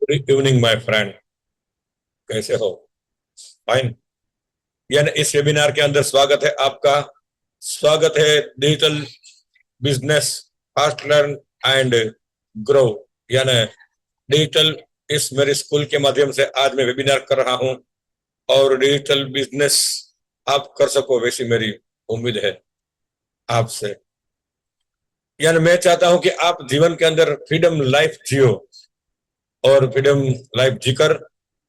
Good evening my friend. कैसे हो? Fine. यानी इस वेबिनार के अंदर स्वागत है आपका। स्वागत है digital business fast learn and grow. यानी डिजिटल इस मेरे स्कूल के माध्यम से आज मैं वेबिनार कर रहा हूं और डिजिटल बिजनेस आप कर सको वैसी मेरी उम्मीद है आपसे। यानी मैं चाहता हूं कि आप जीवन के अंदर फ्रीडम लाइफ जियो और फ्रीडम लाइफ जीकर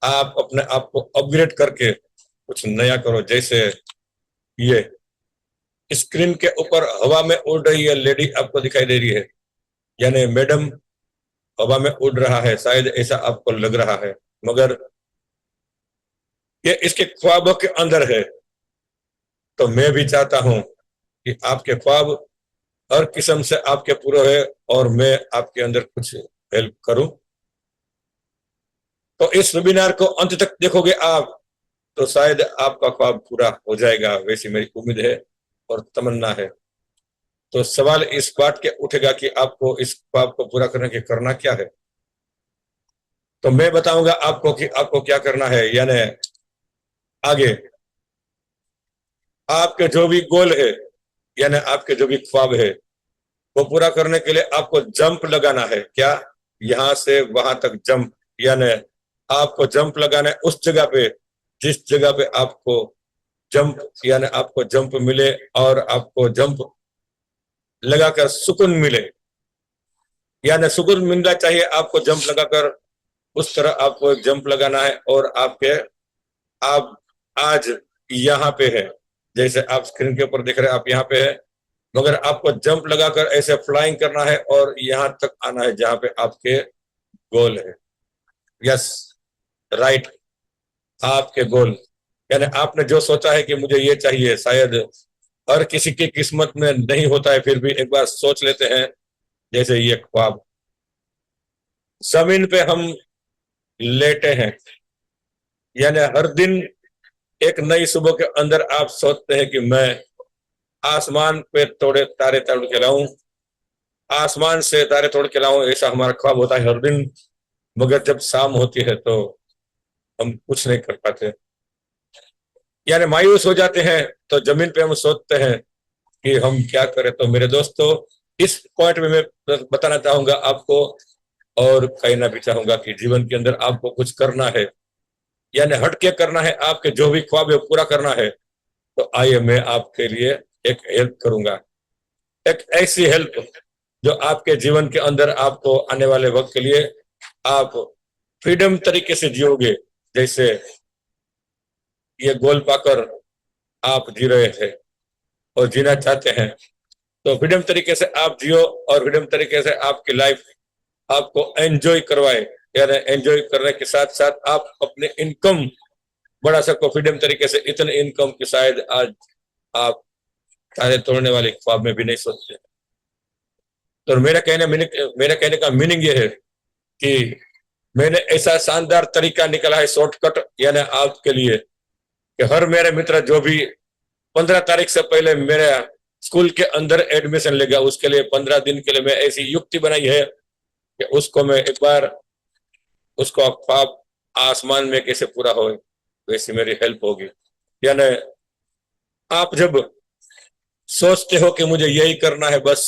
आप अपने आप को अपग्रेड करके कुछ नया करो। जैसे ये स्क्रीन के ऊपर हवा में उड़ रही है लेडी आपको दिखाई दे रही है, यानी मैडम हवा में उड़ रहा है, शायद ऐसा आपको लग रहा है, मगर ये इसके ख्वाबों के अंदर है। तो मैं भी चाहता हूं कि आपके ख्वाब हर किस्म से आपके पूरे है और मैं आपके अंदर कुछ हेल्प करूं। तो इस वेबिनार को अंत तक देखोगे आप तो शायद आपका ख्वाब पूरा हो जाएगा, वैसी मेरी उम्मीद है और तमन्ना है। तो सवाल इस बात के उठेगा कि आपको इस ख्वाब को पूरा करने के करना क्या है। तो मैं बताऊंगा आपको कि आपको क्या करना है। यानी आगे आपके जो भी गोल है, यानी आपके जो भी ख्वाब है, वो पूरा करने के लिए आपको जंप लगाना है। क्या? यहां से वहां तक जंप। यानी आपको जंप लगाना है उस जगह पे जिस जगह पे आपको जंप, यानी आपको जंप मिले और आपको जंप लगाकर सुकून मिले। यानी सुकून मिलना चाहिए आपको जंप लगाकर, उस तरह आपको एक जंप लगाना है। और आपके आप आज यहाँ पे है, जैसे आप स्क्रीन के ऊपर देख रहे हैं, आप यहाँ पे है, मगर आपको जंप लगाकर ऐसे फ्लाइंग करना है और यहाँ तक आना है जहाँ पे आपके गोल है। यस, राइट, आपके गोल। यानी आपने जो सोचा है कि मुझे ये चाहिए, शायद हर किसी की किस्मत में नहीं होता है, फिर भी एक बार सोच लेते हैं। जैसे ये ख्वाब, जमीन पे हम लेटे हैं, यानी हर दिन एक नई सुबह के अंदर आप सोचते हैं कि मैं आसमान पे तोड़े तारे तोड़ के लाऊं, आसमान से तारे तोड़ के लाऊं, ऐसा हमारा ख्वाब होता है हर दिन। मगर जब शाम होती है तो हम कुछ नहीं कर पाते, यानी मायूस हो जाते हैं। तो जमीन पे हम सोचते हैं कि हम क्या करें। तो मेरे दोस्तों, इस पॉइंट में मैं बताना चाहूंगा आपको और कहना भी चाहूंगा कि जीवन के अंदर आपको कुछ करना है, यानी हटके करना है। आपके जो भी ख्वाब है पूरा करना है। तो आइए मैं आपके लिए एक हेल्प करूंगा, एक ऐसी हेल्प जो आपके जीवन के अंदर आपको आने वाले वक्त के लिए आप फ्रीडम तरीके से जियोगे। जैसे ये गोल पाकर आप जी रहे थे और जीना चाहते हैं, तो फ्रीडम तरीके से आप जियो और फ्रीडम तरीके से आपकी लाइफ आपको एंजॉय करवाए। यानी एंजॉय करने के साथ साथ आप अपने इनकम बढ़ा सको फ्रीडम तरीके से, इतने इनकम की शायद आज आप तारे तोड़ने वाले ख्वाब में भी नहीं सोचते। तो मेरा कहने का मीनिंग ये है कि मैंने ऐसा शानदार तरीका निकाला है, शॉर्टकट, यानी आपके लिए कि हर मेरे मित्र जो भी 15 तारीख से पहले मेरे स्कूल के अंदर एडमिशन लेगा, उसके लिए 15 दिन के लिए मैं ऐसी युक्ति बनाई है कि उसको मैं एक बार उसको ख्वाब आसमान में कैसे पूरा हो, वैसी मेरी हेल्प होगी। यानी आप जब सोचते हो कि मुझे यही करना है, बस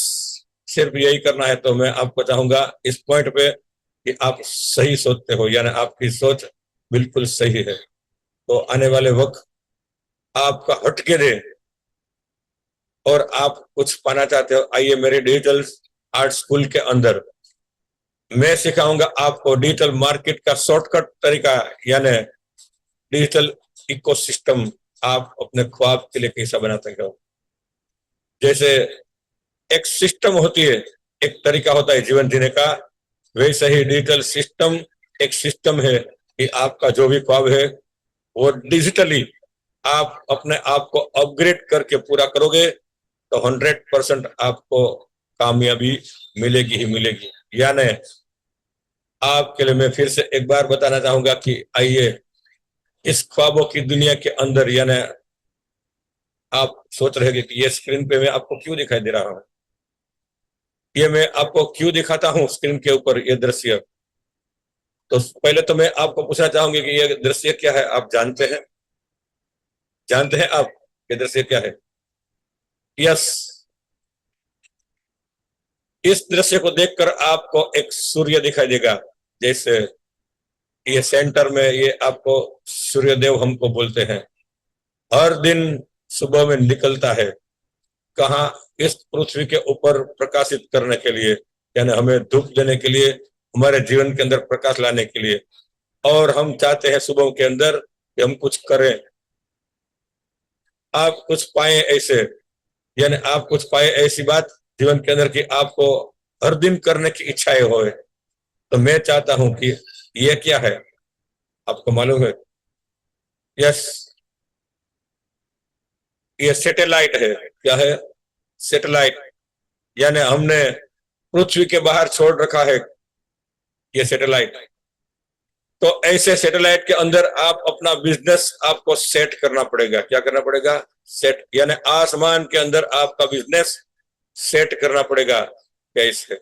सिर्फ यही करना है, तो मैं आपको चाहूंगा इस पॉइंट पे कि आप सही सोचते हो, यानी आपकी सोच बिल्कुल सही है। तो आने वाले वक्त आपका हटके दे और आप कुछ पाना चाहते हो, आइए मेरे डिजिटल आर्ट स्कूल के अंदर मैं सिखाऊंगा आपको डिजिटल मार्केट का शॉर्टकट तरीका। यानी डिजिटल इकोसिस्टम आप अपने ख्वाब के लिए कैसा बनाते हो। जैसे एक सिस्टम होती है, एक तरीका होता है जीवन जीने का, वैसे ही डिजिटल सिस्टम एक सिस्टम है कि आपका जो भी ख्वाब है वो डिजिटली आप अपने आप को अपग्रेड करके पूरा करोगे तो 100% आपको कामयाबी मिलेगी ही मिलेगी। यानी आपके लिए मैं फिर से एक बार बताना चाहूंगा कि आइए इस ख्वाबों की दुनिया के अंदर। यानी आप सोच रहे हैं कि ये स्क्रीन पे मैं आपको क्यों दिखाई दे रहा हूं, ये मैं आपको क्यों दिखाता हूं स्क्रीन के ऊपर ये दृश्य। तो पहले तो मैं आपको पूछना चाहूंगी कि ये दृश्य क्या है, आप जानते हैं? जानते हैं आप ये दृश्य क्या है? यस। इस दृश्य को देखकर आपको एक सूर्य दिखाई देगा। जैसे ये सेंटर में ये आपको सूर्यदेव हमको बोलते हैं, हर दिन सुबह में निकलता है। कहाँ? इस पृथ्वी के ऊपर प्रकाशित करने के लिए, यानी हमें धूप देने के लिए, हमारे जीवन के अंदर प्रकाश लाने के लिए। और हम चाहते हैं सुबह के अंदर कि हम कुछ करें, आप कुछ पाए ऐसे, यानी आप कुछ पाए ऐसी बात जीवन के अंदर कि आपको हर दिन करने की इच्छाएं होए। तो मैं चाहता हूं कि ये क्या है, आपको मालूम है? यस, ये सैटेलाइट है। क्या है? सैटेलाइट। यानी हमने पृथ्वी के बाहर छोड़ रखा है ये सैटेलाइट। तो ऐसे सैटेलाइट के अंदर आप अपना बिजनेस आपको सेट करना पड़ेगा। क्या करना पड़ेगा? सेट, यानी आसमान के अंदर आपका बिजनेस सेट करना पड़ेगा। कैसे?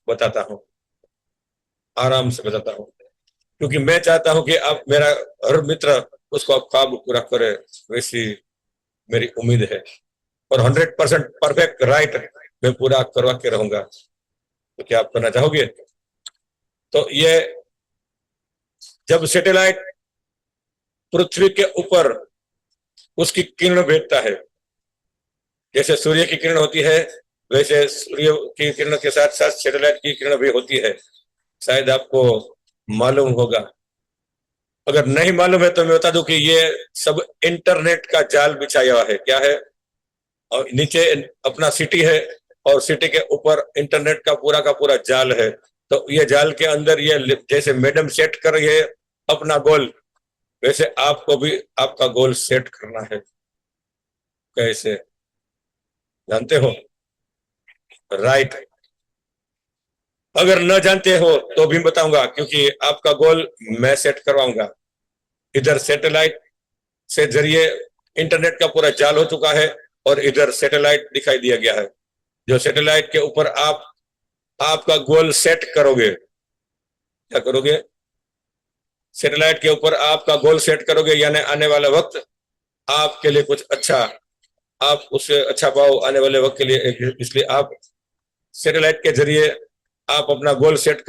बताता हूं, आराम से बताता हूं, क्योंकि मैं चाहता हूं कि आप मेरा हर मित्र उसको ख्वाब पूरा करे, वैसी मेरी उम्मीद है। और 100% परफेक्ट राइट मैं पूरा करवा के रहूंगा। तो क्या आप करना चाहोगे? तो ये जब सैटेलाइट पृथ्वी के ऊपर उसकी किरण भेजता है, जैसे सूर्य की किरण होती है, वैसे सूर्य की किरण के साथ साथ सैटेलाइट की किरण भी होती है। शायद आपको मालूम होगा। अगर नहीं मालूम है तो मैं बता दूं कि ये सब इंटरनेट का जाल बिछाया हुआ है। क्या है? और नीचे अपना सिटी है, और सिटी के ऊपर इंटरनेट का पूरा जाल है। तो ये जाल के अंदर ये जैसे मैडम सेट कर रही है अपना गोल, वैसे आपको भी आपका गोल सेट करना है। कैसे? जानते हो? राइट। अगर न जानते हो तो भी बताऊंगा, क्योंकि आपका गोल मैं सेट करवाऊंगा। इधर सैटेलाइट से जरिए इंटरनेट का पूरा जाल हो चुका है, और इधर सैटेलाइट दिखाई दिया गया है। जो सैटेलाइट के ऊपर आप आपका गोल सेट करोगे। क्या करोगे? सैटेलाइट के ऊपर आपका गोल सेट करोगे, यानी आने वाला वक्त आपके लिए कुछ अच्छा, आप उससे अच्छा पाओ आने वाले वक्त के लिए। इसलिए आप सैटेलाइट के जरिए आप अपना गोल सेट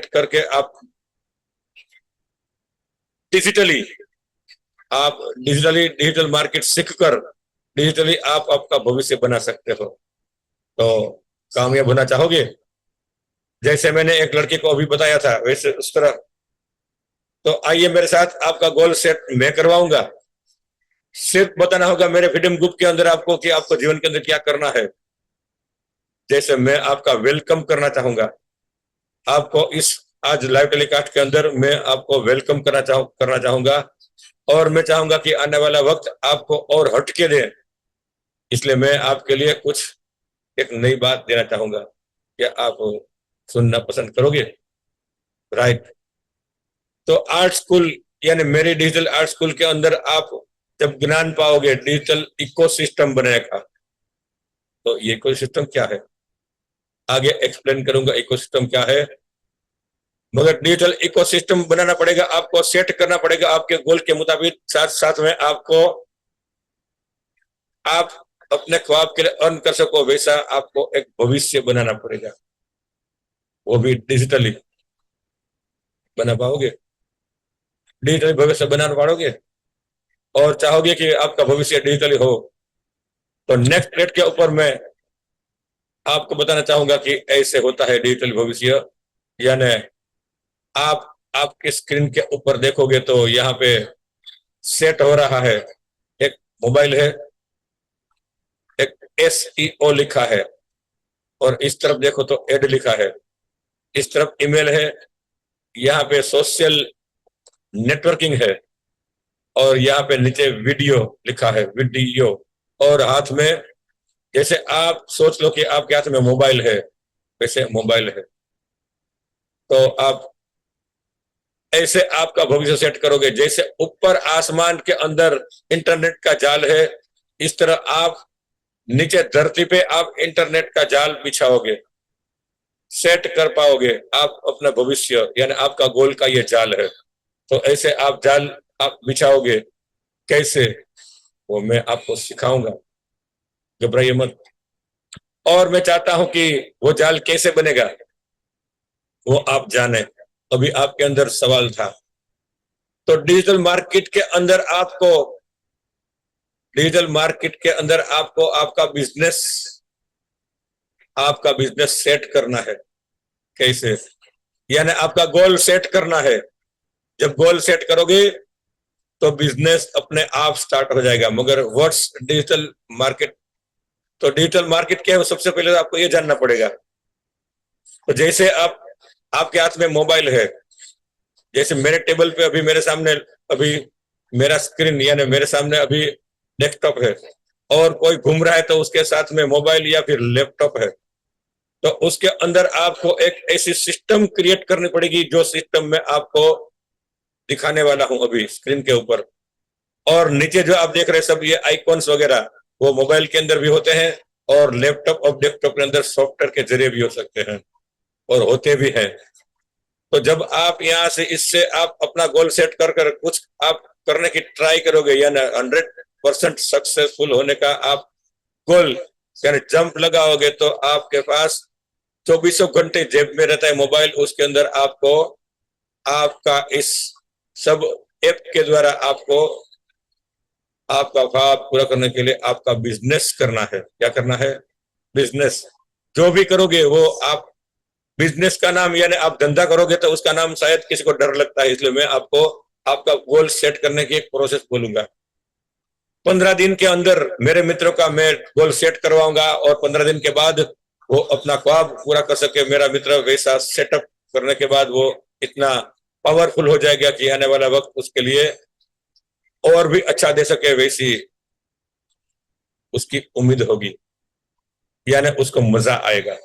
करके आप डिजिटली डिजिटल मार्केट सीखकर डिजिटली आप आपका भविष्य बना सकते हो। तो कामयाब होना चाहोगे? जैसे मैंने एक लड़के को अभी बताया था वैसे उस तरह। तो आइए मेरे साथ, आपका गोल सेट मैं करवाऊंगा। सिर्फ बताना होगा मेरे फ्रीडम ग्रुप के अंदर आपको कि आपको जीवन के अंदर क्या करना है। जैसे मैं आपका वेलकम करना चाहूंगा, आपको इस आज लाइव टेलीकास्ट के अंदर मैं आपको वेलकम करना चाहूंगा। और मैं चाहूंगा कि आने वाला वक्त आपको और हटके दे। इसलिए मैं आपके लिए कुछ एक नई बात देना चाहूंगा। क्या आप सुनना पसंद करोगे? राइट। तो आर्ट स्कूल, यानी मेरी डिजिटल आर्ट स्कूल के अंदर आप जब ज्ञान पाओगे डिजिटल इकोसिस्टम बनेगा। तो ये इकोसिस्टम क्या है आगे एक्सप्लेन करूंगा, इकोसिस्टम क्या है। मगर डिजिटल इकोसिस्टम बनाना पड़ेगा, आपको सेट करना पड़ेगा आपके गोल के मुताबिक। साथ साथ में आपको आप अपने ख्वाब के लिए अर्न कर सको वैसा आपको एक भविष्य बनाना पड़ेगा। वो भी डिजिटली बना पाओगे? डिजिटली भविष्य बना पाओगे और चाहोगे कि आपका भविष्य डिजिटली हो, तो नेक्स्ट प्लेट के ऊपर मैं आपको बताना चाहूंगा कि ऐसे होता है डिजिटल भविष्य। यानी आप आपके स्क्रीन के ऊपर देखोगे तो यहाँ पे सेट हो रहा है, एक मोबाइल है, एक SEO लिखा है, और इस तरफ देखो तो एड लिखा है, इस तरफ ईमेल है, यहाँ पे सोशल नेटवर्किंग है, और यहाँ पे नीचे वीडियो लिखा है, वीडियो। और हाथ में, जैसे आप सोच लो कि आपके हाथ में मोबाइल है, वैसे मोबाइल है। तो आप ऐसे आपका भविष्य सेट करोगे। जैसे ऊपर आसमान के अंदर इंटरनेट का जाल है, इस तरह आप नीचे धरती पे आप इंटरनेट का जाल बिछाओगे। सेट कर पाओगे आप अपना भविष्य, यानी आपका गोल का ये जाल है। तो ऐसे आप जाल आप बिछाओगे कैसे, वो मैं आपको सिखाऊंगा, घबराइए मत। और मैं चाहता हूं कि वो जाल कैसे बनेगा वो आप जाने। अभी आपके अंदर सवाल था। तो डिजिटल मार्केट के अंदर आपको आपका बिजनेस सेट करना है। कैसे, यानी आपका गोल सेट करना है। जब गोल सेट करोगे तो बिजनेस अपने आप स्टार्ट हो जाएगा। मगर व्हाट्स डिजिटल मार्केट, तो डिजिटल मार्केट क्या है, सबसे पहले आपको ये जानना पड़ेगा। तो जैसे आपके हाथ में मोबाइल है, जैसे मेरे टेबल पे अभी मेरे सामने अभी मेरा स्क्रीन, यानी मेरे सामने अभी डेस्कटॉप है, और कोई घूम रहा है तो उसके साथ में मोबाइल या फिर लैपटॉप है। तो उसके अंदर आपको एक ऐसी सिस्टम क्रिएट करनी पड़ेगी जो सिस्टम में आपको दिखाने वाला हूं अभी स्क्रीन के ऊपर। और नीचे जो आप देख रहे हैं सब ये आइकॉन्स वगैरह, वो मोबाइल के अंदर भी होते हैं और लैपटॉप और डेस्कटॉप के अंदर सॉफ्टवेयर के जरिए भी हो सकते हैं और होते भी हैं। तो जब आप यहाँ से इससे आप अपना गोल सेट कर कुछ आप करने की ट्राई करोगे, यानी 100% सक्सेसफुल होने का आप गोल यानी जंप लगाओगे, तो आपके पास 24 घंटे जेब में रहता है मोबाइल। उसके अंदर आपको आपका इस सब ऐप के द्वारा आपको आपका ख्वाब पूरा करने के लिए आपका बिजनेस करना है। क्या करना है? बिजनेस। जो भी करोगे वो आप बिजनेस का नाम, यानी आप धंधा करोगे तो उसका नाम शायद किसी को डर लगता है, इसलिए मैं आपको आपका गोल सेट करने की एक प्रोसेस बोलूंगा। 15 दिन के अंदर मेरे मित्रों का मैं गोल सेट करवाऊंगा और 15 दिन के बाद वो अपना ख्वाब पूरा कर सके। मेरा मित्र वैसा सेटअप करने के बाद वो इतना पावरफुल हो जाएगा कि आने वाला वक्त उसके लिए और भी अच्छा दे सके, वैसी उसकी उम्मीद होगी, यानी उसको मजा आएगा।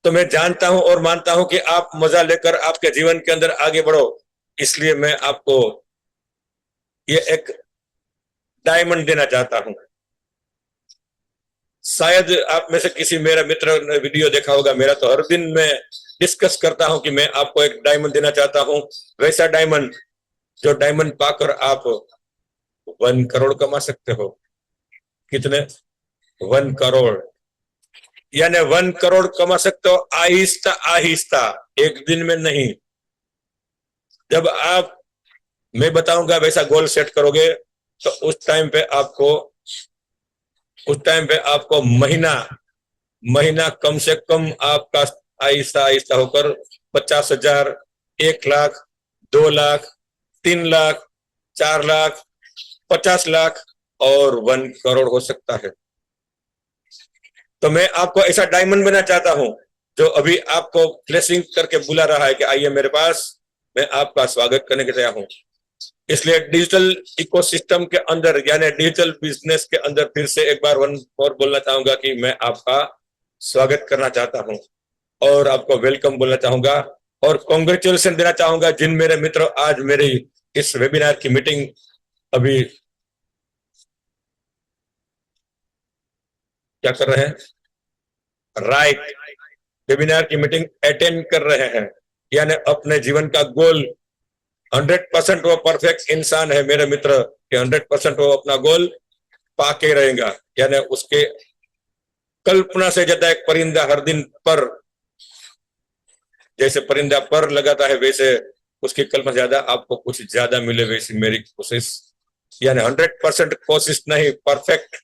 तो मैं जानता हूं और मानता हूं कि आप मजा लेकर आपके जीवन के अंदर आगे बढ़ो। इसलिए मैं आपको ये एक डायमंड देना चाहता हूं। शायद आप में से किसी मेरा मित्र ने वीडियो देखा होगा मेरा, तो हर दिन मैं डिस्कस करता हूं कि मैं आपको एक डायमंड देना चाहता हूं। वैसा डायमंड जो डायमंड पाकर आप 1 करोड़ कमा सकते हो। कितने? 1 करोड़, यानी 1 करोड़ कमा सकते हो आहिस्ता आहिस्ता, एक दिन में नहीं। जब आप मैं बताऊंगा वैसा गोल सेट करोगे तो उस टाइम पे आपको महीना महीना कम से कम आपका आहिस्ता आहिस्ता होकर 50,000, 1 लाख, 2 लाख, 3 लाख, 4 लाख, 50 लाख और 1 करोड़ हो सकता है। तो मैं आपको ऐसा डायमंड बनना चाहता हूं जो अभी आपको ब्लेसिंग करके बुला रहा है कि आइए मेरे पास, मैं आपका स्वागत करने के तैयार हूं। इसलिए डिजिटल इकोसिस्टम के अंदर, यानी डिजिटल बिजनेस के अंदर फिर से एक बार वन और बोलना चाहूंगा कि मैं आपका स्वागत करना चाहता हूं और आपको वेलकम बोलना चाहूंगा और कॉन्ग्रेचुलेशन देना चाहूंगा जिन मेरे मित्र आज मेरी इस वेबिनार की मीटिंग अभी क्या कर रहे हैं, राइट, वेबिनार की मीटिंग अटेंड कर रहे हैं। यानी अपने जीवन का गोल 100% वो परफेक्ट इंसान है मेरे मित्र कि 100% वो अपना गोल पाके रहेगा। यानी उसके कल्पना से ज्यादा एक परिंदा हर दिन पर, जैसे परिंदा पर लगाता है वैसे उसकी कल्पना ज्यादा आपको कुछ ज्यादा मिले, वैसी मेरी कोशिश। यानी 100% कोशिश नहीं, परफेक्ट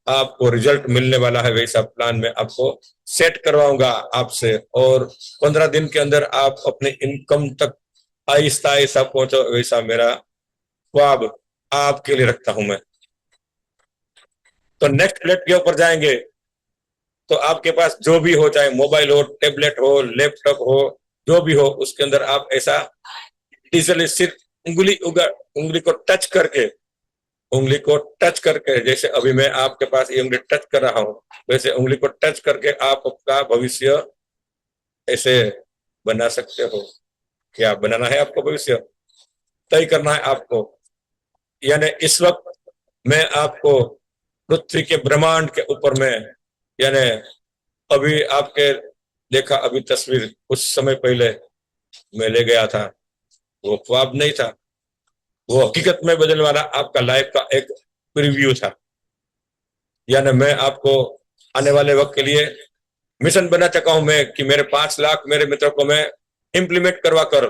आपको रिजल्ट मिलने वाला है, वैसा प्लान में आपको सेट करवाऊंगा आपसे। और 15 दिन के अंदर आप अपने इनकम तक आहिस्ता आहिस्ता पहुंचो, वैसा मेरा ख्वाब आपके लिए रखता हूं मैं। तो नेक्स्ट प्लेट के ऊपर जाएंगे तो आपके पास जो भी हो, चाहे मोबाइल हो, टेबलेट हो, लैपटॉप हो, जो भी हो, उसके अंदर आप ऐसा डिजिटली सिर्फ उंगली को टच करके, जैसे अभी मैं आपके पास ये उंगली टच कर रहा हूं, वैसे उंगली को टच करके आप आपका भविष्य ऐसे बना सकते हो। क्या बनाना है आपको? भविष्य तय करना है आपको। यानी इस वक्त मैं आपको पृथ्वी के ब्रह्मांड के ऊपर में, यानी अभी आपके देखा अभी तस्वीर कुछ समय पहले मैं ले गया था, वो ख्वाब नहीं था, वो हकीकत में बदलने वाला आपका लाइफ का एक प्रीव्यू था। यानी मैं आपको आने वाले वक्त के लिए मिशन बना चुका हूं मैं कि मेरे 5 लाख मेरे मित्रों को मैं इंप्लीमेंट करवा कर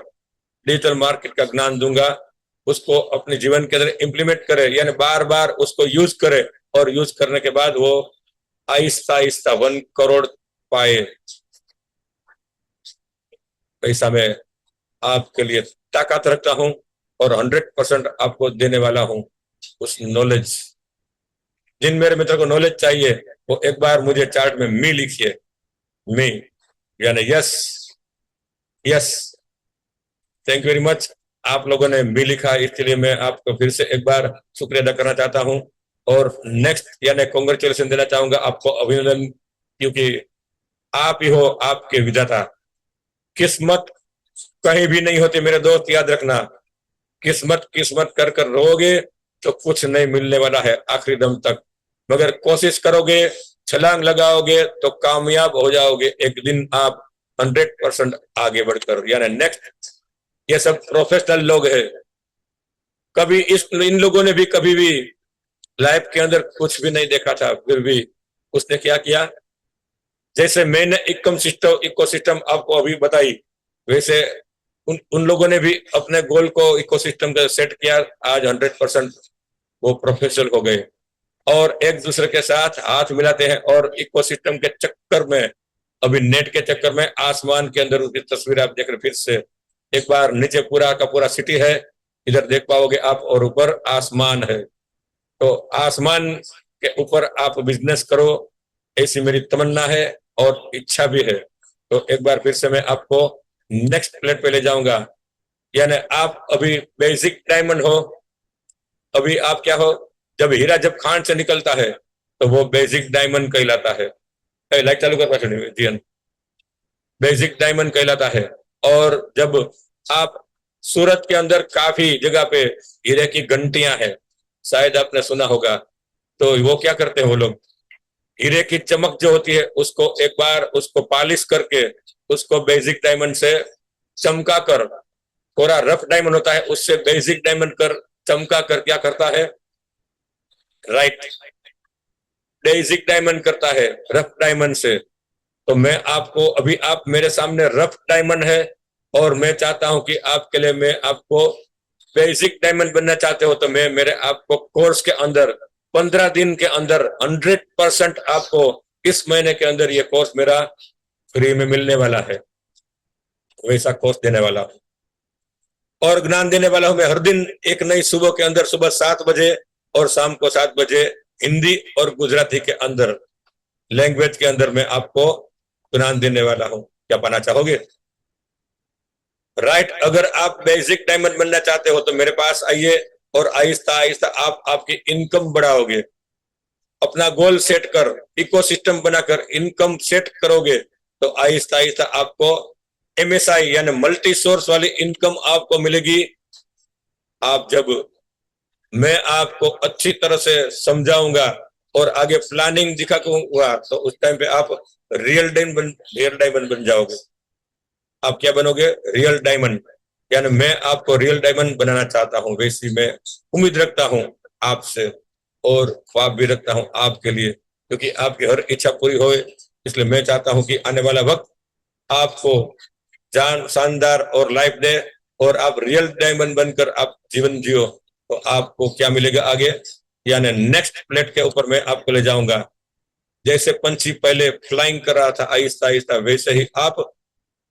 डिजिटल मार्केट का ज्ञान दूंगा, उसको अपने जीवन के अंदर इंप्लीमेंट करे, यानी बार बार उसको यूज करे, और यूज करने के बाद वो आहिस्ता आहिस्ता 1 करोड़ पाए। पैसा मैं आपके लिए ताकत रखता हूं और 100% आपको देने वाला हूं उस नॉलेज। जिन मेरे मित्र को नॉलेज चाहिए वो एक बार मुझे चार्ट में मी लिखिए, मी, यानी yes, yes. Thank you very much. आप लोगों ने मी लिखा, इसके लिए मैं आपको फिर से एक बार शुक्रिया अदा करना चाहता हूं, और नेक्स्ट यानी कॉन्ग्रेचुलेशन देना चाहूंगा आपको, अभिनंदन, क्योंकि आप ही हो आपके विधाता। किस्मत कहीं भी नहीं होती मेरे दोस्त, याद रखना। किस्मत किस्मत कर कर रोगे तो कुछ नहीं मिलने वाला है आखिरी दम तक, मगर कोशिश करोगे, छलांग लगाओगे तो कामयाब हो जाओगे एक दिन आप 100% आगे बढ़कर। यानी नेक्स्ट, ये सब प्रोफेशनल लोग हैं, कभी इन लोगों ने भी कभी भी लाइफ के अंदर कुछ भी नहीं देखा था, फिर भी उसने क्या किया, जैसे मैंने इकोसिस्टम आपको अभी बताई, वैसे उन लोगों ने भी अपने गोल को इकोसिस्टम का सेट किया। आज 100% वो प्रोफेशनल हो गए और एक दूसरे के साथ हाथ मिलाते हैं, और इकोसिस्टम के चक्कर में, अभी नेट के चक्कर में आसमान के अंदर उसकी तस्वीर आप देख रहे, फिर से एक बार नीचे पूरा का पूरा सिटी है, इधर देख पाओगे आप, और ऊपर आसमान है। तो आसमान के ऊपर आप बिजनेस करो, ऐसी मेरी तमन्ना है और इच्छा भी है। तो एक बार फिर से मैं आपको नेक्स्ट प्लेट पे ले जाऊंगा। यानी आप अभी बेसिक डायमंड हो, अभी आप क्या हो, जब हीरा जब खान से निकलता है तो वो बेसिक डायमंड कहलाता है। लाइट चालू कर पास जी, बेसिक डायमंड कहलाता है। और जब आप सूरत के अंदर काफी जगह पे हीरे की घंटियां हैं, शायद आपने सुना होगा, तो वो क्या करते हैं, वो लोग हीरे की चमक जो होती है उसको एक बार उसको पॉलिश करके उसको बेसिक डायमंड से चमका कर, थोड़ा रफ डायमंड होता है उससे बेसिक डायमंड कर चमका कर क्या करता है, राइट, बेसिक डायमंड करता है रफ डायमंड से। तो मैं आपको अभी, आप मेरे सामने रफ डायमंड है, और मैं चाहता हूं कि आपके लिए, मैं आपको बेसिक डायमंड बनना चाहते हो तो मैं मेरे आपको कोर्स के अंदर 15 दिन के अंदर 100% आपको इस महीने के अंदर ये कोर्स मेरा फ्री में मिलने वाला है, वैसा कोर्स देने वाला हूं और ज्ञान देने वाला हूं मैं हर दिन एक नई सुबह के अंदर, सुबह 7 बजे और शाम को 7 बजे, हिंदी और गुजराती के अंदर, लैंग्वेज के अंदर मैं आपको ज्ञान देने वाला हूं। क्या पाना चाहोगे, राइट? अगर आप बेसिक डायमंड बनना चाहते हो तो मेरे पास आइए, और आहिस्ता आहिस्ता आप आपकी इनकम बढ़ाओगे, अपना गोल सेट कर, इकोसिस्टम बनाकर इनकम सेट करोगे तो आहिस्ता आहिस्ता आपको एमएसआई यानी मल्टी सोर्स वाली इनकम आपको मिलेगी। आप जब, मैं आपको अच्छी तरह से समझाऊंगा और आगे प्लानिंग दिखाऊंगा तो उस टाइम पे आप रियल डायमंड बन जाओगे। आप क्या बनोगे, रियल डायमंड। यानी मैं आपको रियल डायमंड बनाना चाहता हूं, वैसी मैं उम्मीद रखता हूं आपसे, और ख्वाब भी रखता हूं आपके लिए, क्योंकि आपकी हर इच्छा पूरी होए, इसलिए मैं चाहता हूं कि आने वाला वक्त आपको जान शानदार और लाइफ दे, और आप रियल डायमंड बनकर आप जीवन जियो। तो आपको क्या मिलेगा आगे, यानी नेक्स्ट प्लेट के ऊपर मैं आपको ले जाऊंगा। जैसे पंछी पहले फ्लाइंग कर रहा था आहिस्ता आहिस्ता, वैसे ही आप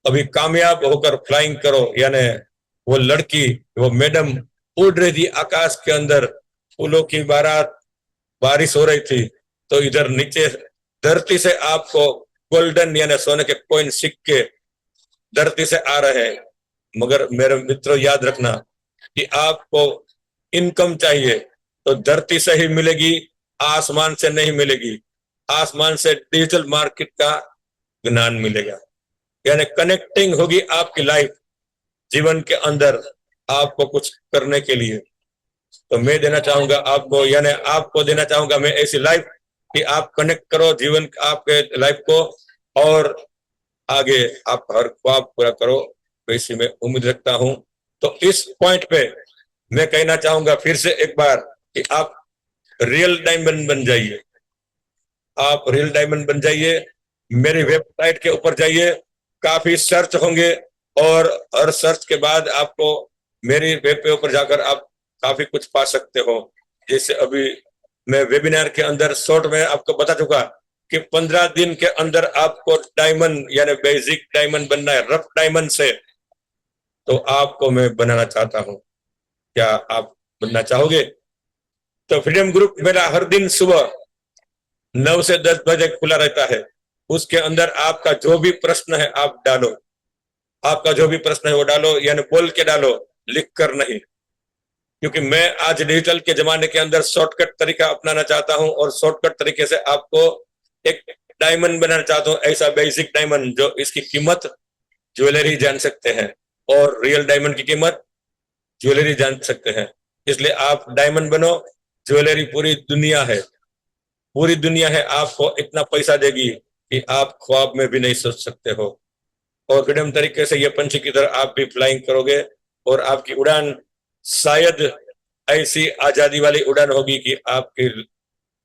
अभी कामयाब होकर फ्लाइंग करो। यानी वो लड़की, वो मैडम उड़ रही थी आकाश के अंदर, फूलों की बारात, बारिश हो रही थी, तो इधर नीचे धरती से आपको गोल्डन यानी सोने के कॉइन सिक्के धरती से आ रहे हैं। मगर मेरे मित्रों याद रखना कि आपको इनकम चाहिए तो धरती से ही मिलेगी, आसमान से नहीं मिलेगी। आसमान से डिजिटल मार्केट का ज्ञान मिलेगा, यानी कनेक्टिंग होगी आपकी लाइफ जीवन के अंदर आपको कुछ करने के लिए। तो मैं देना चाहूंगा आपको, यानी आपको देना चाहूंगा मैं ऐसी लाइफ कि आप कनेक्ट करो जीवन आपके लाइफ को और आगे आप हर ख्वाब पूरा करो, वैसी मैं उम्मीद रखता हूं। तो इस पॉइंट पे मैं कहना चाहूंगा फिर से एक बार कि आप रियल डायमंड बन जाइए, आप रियल डायमंड बन जाइए। मेरी वेबसाइट के ऊपर जाइए, काफी सर्च होंगे और हर सर्च के बाद आपको मेरी वेब पे ऊपर जाकर आप काफी कुछ पा सकते हो। जैसे अभी मैं वेबिनार के अंदर शॉर्ट में आपको बता चुका कि 15 दिन के अंदर आपको डायमंड यानी बेसिक डायमंड बनना है, रफ डायमंड से। तो आपको मैं बनाना चाहता हूं, क्या आप बनना चाहोगे? तो फ्रीडम ग्रुप मेरा हर दिन सुबह 9 से 10 बजे खुला रहता है। उसके अंदर आपका जो भी प्रश्न है आप डालो, आपका जो भी प्रश्न है वो डालो, यानी बोल के डालो, लिख कर नहीं। क्योंकि मैं आज डिजिटल के जमाने के अंदर शॉर्टकट तरीका अपनाना चाहता हूं और शॉर्टकट तरीके से आपको एक डायमंड बनाना चाहता हूं, ऐसा बेसिक डायमंड जो इसकी कीमत ज्वेलरी जान सकते हैं, और रियल डायमंड की कीमत ज्वेलरी जान सकते हैं। इसलिए आप डायमंड बनो, ज्वेलरी पूरी दुनिया है, पूरी दुनिया है आपको इतना पैसा देगी कि आप ख्वाब में भी नहीं सोच सकते हो। और फ्रीडम तरीके से ये पंछी की तरह आप भी फ्लाइंग करोगे और आपकी उड़ान शायद ऐसी आजादी वाली उड़ान होगी कि आपकी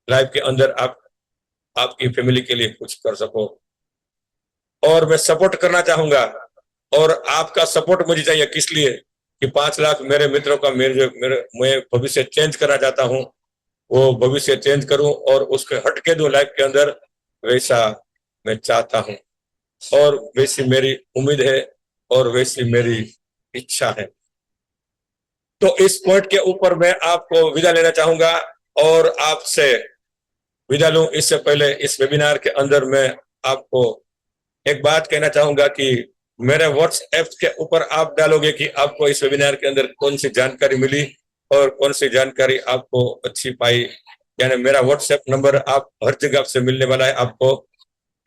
लाइफ के अंदर आप आपकी फैमिली के लिए कुछ कर सको। और मैं सपोर्ट करना चाहूंगा, और आपका सपोर्ट मुझे चाहिए, किस लिए कि 5 लाख मेरे मित्रों का मेरे मैं भविष्य चेंज करना चाहता हूं, वो भविष्य चेंज करूं और उसके हटके दूं लाइफ के अंदर, वैसा मैं चाहता हूं और वैसी मेरी उम्मीद है और वैसी मेरी इच्छा है। तो इस पॉइंट के ऊपर मैं आपको विदा लेना चाहूंगा और आपसे विदा लूं इससे पहले इस वेबिनार के अंदर मैं आपको एक बात कहना चाहूंगा कि मेरे व्हाट्सएप के ऊपर आप डालोगे कि आपको इस वेबिनार के अंदर कौन सी जानकारी मिली और कौन सी जानकारी आपको अच्छी पाई, यानी मेरा व्हाट्सएप नंबर आप हर जगह से मिलने वाला है आपको।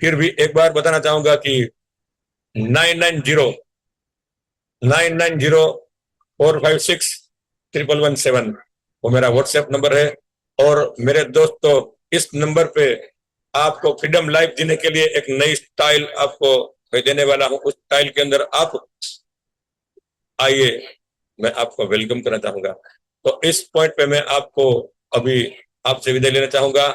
फिर भी एक बार बताना चाहूंगा कि 9904561117 वो मेरा व्हाट्सएप नंबर है। और मेरे दोस्तों, इस नंबर पे आपको फ्रीडम लाइफ जीने के लिए एक नई स्टाइल आपको मैं देने वाला हूं। उस स्टाइल के अंदर आप आइए, मैं आपको वेलकम करना चाहूंगा। तो इस पॉइंट पे मैं आपको अभी आपसे विदाई लेना चाहूंगा।